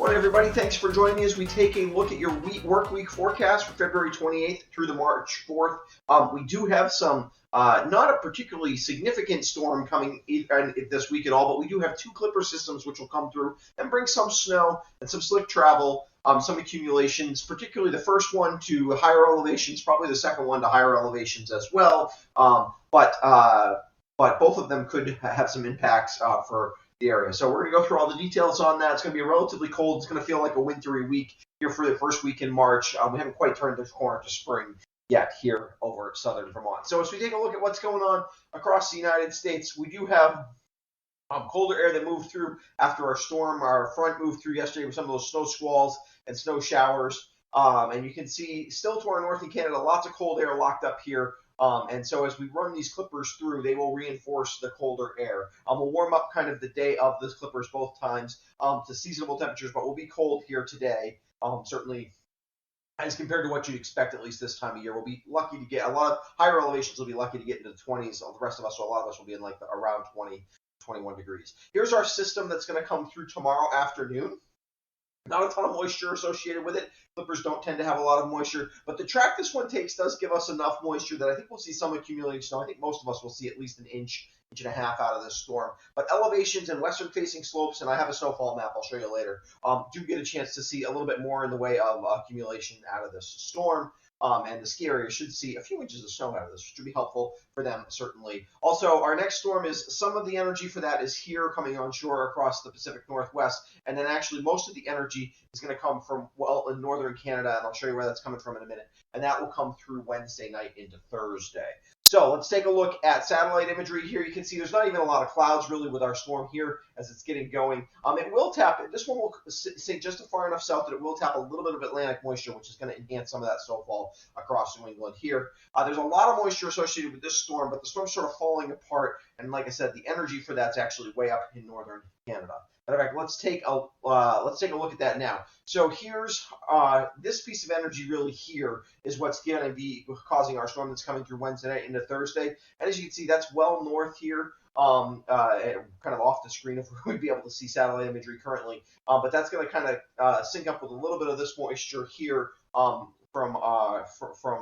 morning, everybody. Thanks for joining me as we take a look at your work week forecast for February 28th through the March 4th. We do have some, not a particularly significant storm coming this week at all, but we do have two clipper systems which will come through and bring some snow and some slick travel, some accumulations, particularly the first one to higher elevations, probably the second one to higher elevations as well. But both of them could have some impacts for the area. So we're going to go through all the details on that. It's going to be relatively cold. It's going to feel like a wintry week here for the first week in March. We haven't quite turned the corner to spring yet here over southern Vermont. So as we take a look at what's going on across the United States, we do have colder air that moved through after our storm. Our front moved through yesterday with some of those snow squalls and snow showers. And you can see still to our north in Canada, lots of cold air locked up here. And so as we run these clippers through, they will reinforce the colder air. We'll warm up kind of the day of those clippers both times to seasonable temperatures, but we'll be cold here today, certainly as compared to what you'd expect at least this time of year. We'll be lucky to get a lot of higher elevations. Will be lucky to get into the 20s. The rest of us, so a lot of us will be in like around 20, 21 degrees. Here's our system that's going to come through tomorrow afternoon. Not a ton of moisture associated with it. Clippers don't tend to have a lot of moisture, but the track this one takes does give us enough moisture that I think we'll see some accumulating snow. I think most of us will see at least an inch and a half out of this storm. But elevations and western-facing slopes, and I have a snowfall map I'll show you later, do get a chance to see a little bit more in the way of accumulation out of this storm. And the ski area should see a few inches of snow out of this, which would be helpful for them, certainly. Also, our next storm is some of the energy for that is here coming on shore across the Pacific Northwest. And then actually most of the energy is going to come from, well, in northern Canada, and I'll show you where that's coming from in a minute. And that will come through Wednesday night into Thursday. So let's take a look at satellite imagery here. You can see there's not even a lot of clouds really with our storm here as it's getting going. It will tap, this one will stay just far enough south that it will tap a little bit of Atlantic moisture, which is going to enhance some of that snowfall across New England here. There's a lot of moisture associated with this storm, but the storm's sort of falling apart. And like I said, the energy for that's actually way up in northern Canada. Matter of fact, let's take a look at that now. So here's this piece of energy really here is what's going to be causing our storm that's coming through Wednesday night into Thursday. And as you can see, that's well north here, kind of off the screen if we'd be able to see satellite imagery currently. But that's going to kind of sync up with a little bit of this moisture here from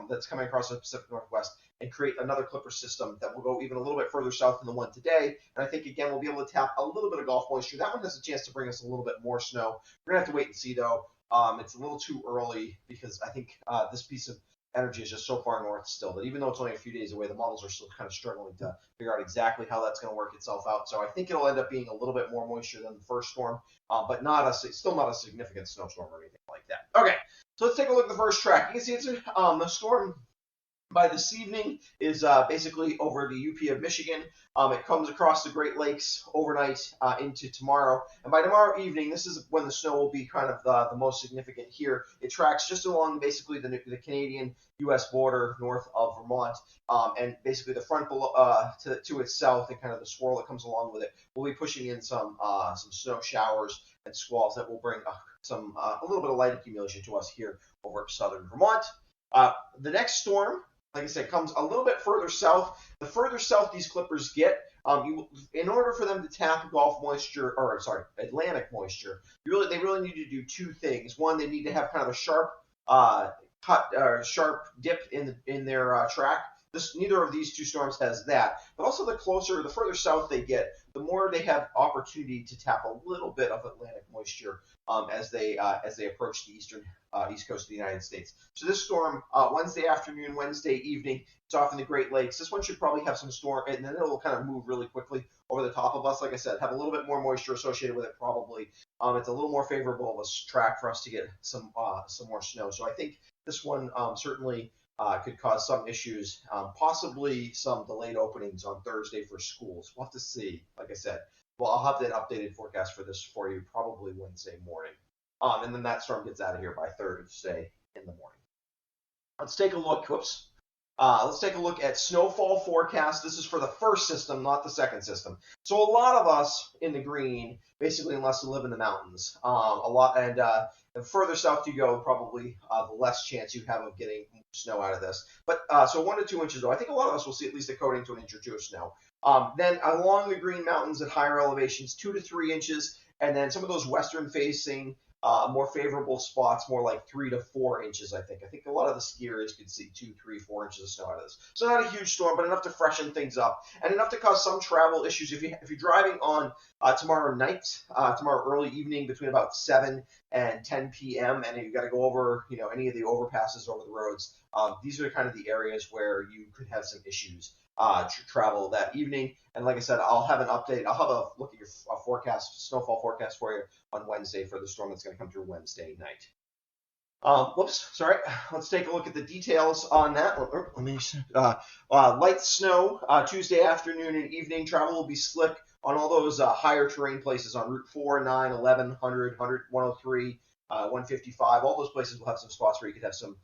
that's coming across the Pacific Northwest and create another clipper system that will go even a little bit further south than the one today. And I think, again, we'll be able to tap a little bit of Gulf moisture. That one has a chance to bring us a little bit more snow. We're going to have to wait and see, though. It's a little too early because I think this piece of energy is just so far north still that even though it's only a few days away, the models are still kind of struggling to figure out exactly how that's going to work itself out. So I think it'll end up being a little bit more moisture than the first storm, but still not a significant snowstorm or anything like that. Okay, so let's take a look at the first track. You can see it's the storm by this evening is basically over the UP of Michigan. It comes across the Great Lakes overnight into tomorrow. And by tomorrow evening, this is when the snow will be kind of the most significant here. It tracks just along basically the Canadian-U.S. border north of Vermont. And basically the front below, to its south and kind of the swirl that comes along with it will be pushing in some snow showers and squalls that will bring a little bit of light accumulation to us here over southern Vermont. The next storm, like I said, comes a little bit further south. The further south these clippers get, in order for them to tap Atlantic moisture, they really need to do two things. One, they need to have kind of a sharp dip in their track. Neither of these two storms has that, but also the further south they get, the more they have opportunity to tap a little bit of Atlantic moisture as they approach the east coast of the United States. So this storm, Wednesday afternoon, Wednesday evening, it's off in the Great Lakes. This one should probably have some storm, and then it'll kind of move really quickly over the top of us. Like I said, have a little bit more moisture associated with it probably. It's a little more favorable of a track for us to get some more snow. So I think this one certainly could cause some issues, possibly some delayed openings on Thursday for schools. We'll have to see. Like I said, well, I'll have that updated forecast for this for you probably Wednesday morning. And then that storm gets out of here by Thursday in the morning. Let's take a look. Let's take a look at snowfall forecast. This is for the first system, not the second system. So a lot of us in the green, basically, unless you live in the mountains, the further south you go, probably the less chance you have of getting snow out of this. But so 1 to 2 inches, though. I think a lot of us will see at least a coating to an inch or two of snow. Then along the green mountains at higher elevations, 2 to 3 inches, and then some of those western-facing More favorable spots, more like 3 to 4 inches, I think. I think a lot of the ski areas could see 2, 3, 4 inches of snow out of this. So not a huge storm, but enough to freshen things up and enough to cause some travel issues. If you're driving on tomorrow night, tomorrow early evening between about 7 and 10 p.m. and you got to go over, any of the overpasses over the roads, these are kind of the areas where you could have some issues travel that evening. And like I said, I'll have an update. I'll have a look at your snowfall forecast for you on Wednesday for the storm that's going to come through Wednesday night. Whoops, sorry. Let's take a look at the details on that. Let me light snow Tuesday afternoon and evening. Travel will be slick on all those higher terrain places on Route 4, 9, 11, 100, 103, 155. All those places will have some spots where you could have some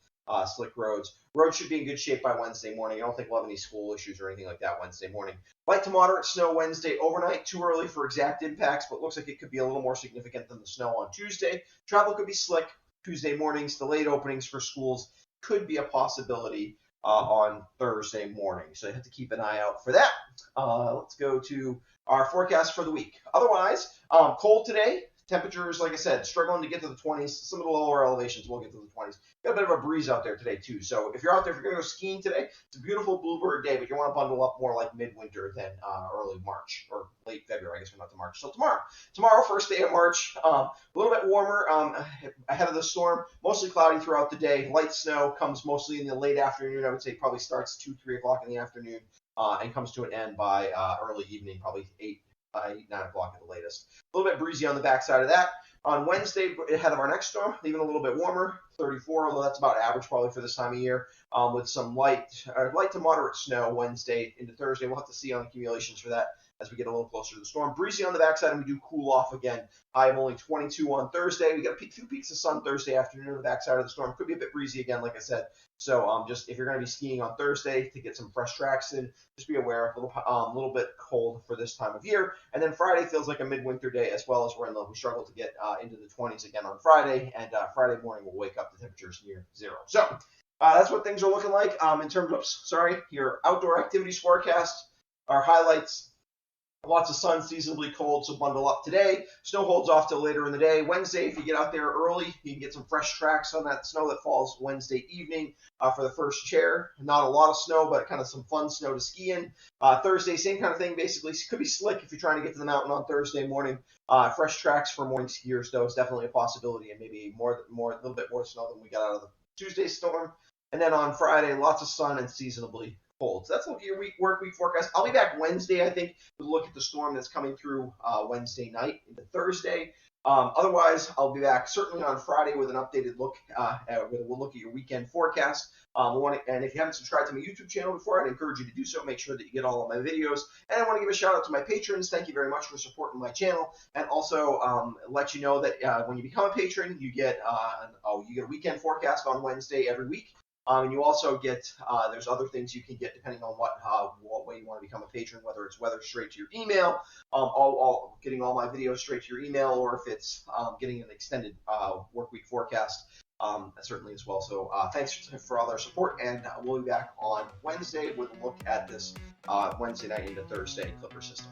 slick roads. Roads should be in good shape by Wednesday morning. I don't think we'll have any school issues or anything like that Wednesday morning. Light to moderate snow Wednesday overnight. Too early for exact impacts, but looks like it could be a little more significant than the snow on Tuesday. Travel could be slick. Tuesday mornings, the late openings for schools could be a possibility on Thursday morning. So you have to keep an eye out for that. Let's go to our forecast for the week. Otherwise, cold today. Temperatures, like I said, struggling to get to the 20s. Some of the lower elevations will get to the 20s. Got a bit of a breeze out there today, too. So if you're out there, if you're going to go skiing today, it's a beautiful bluebird day, but you want to bundle up more like midwinter than early March or late February. I guess we're not to March. So tomorrow, first day of March, a little bit warmer ahead of the storm. Mostly cloudy throughout the day. Light snow comes mostly in the late afternoon. I would say probably starts 2, 3 o'clock in the afternoon and comes to an end by early evening, probably 8, 9 o'clock at the latest. A little bit breezy on the backside of that. On Wednesday, ahead of our next storm, even a little bit warmer, 34, although that's about average probably for this time of year, with some light to moderate snow Wednesday into Thursday. We'll have to see on accumulations for that as we get a little closer to the storm. Breezy on the backside, and we do cool off again. High of only 22 on Thursday. We got a few peaks of sun Thursday afternoon on the backside of the storm. Could be a bit breezy again, like I said. So just if you're going to be skiing on Thursday to get some fresh tracks in, just be aware, a little bit cold for this time of year. And then Friday feels like a midwinter day as well, as we struggle to get into the 20s again on Friday. And Friday morning we'll wake up to temperatures near zero. So that's what things are looking like in terms of, your outdoor activities forecast. Our highlights. Lots of sun, seasonably cold, so bundle up today. Snow holds off till later in the day. Wednesday, if you get out there early, you can get some fresh tracks on that snow that falls Wednesday evening for the first chair. Not a lot of snow, but kind of some fun snow to ski in. Thursday, same kind of thing, basically. Could be slick if you're trying to get to the mountain on Thursday morning. Fresh tracks for morning skiers, though, is definitely a possibility, and maybe a little bit more snow than we got out of the Tuesday storm. And then on Friday, lots of sun and seasonably cold. So that's a look at your work week forecast. I'll be back Wednesday, I think, with a look at the storm that's coming through Wednesday night into Thursday. Otherwise, I'll be back certainly on Friday with an updated look. We'll look at your weekend forecast. And if you haven't subscribed to my YouTube channel before, I'd encourage you to do so. Make sure that you get all of my videos. And I want to give a shout out to my patrons. Thank you very much for supporting my channel. And also let you know that when you become a patron, you get a weekend forecast on Wednesday every week. And you also get, there's other things you can get depending on what way you want to become a patron, whether it's weather straight to your email, getting all my videos straight to your email, or if it's getting an extended work week forecast, certainly as well. So thanks for all their support, and we'll be back on Wednesday with a look at this Wednesday night into Thursday Clipper system.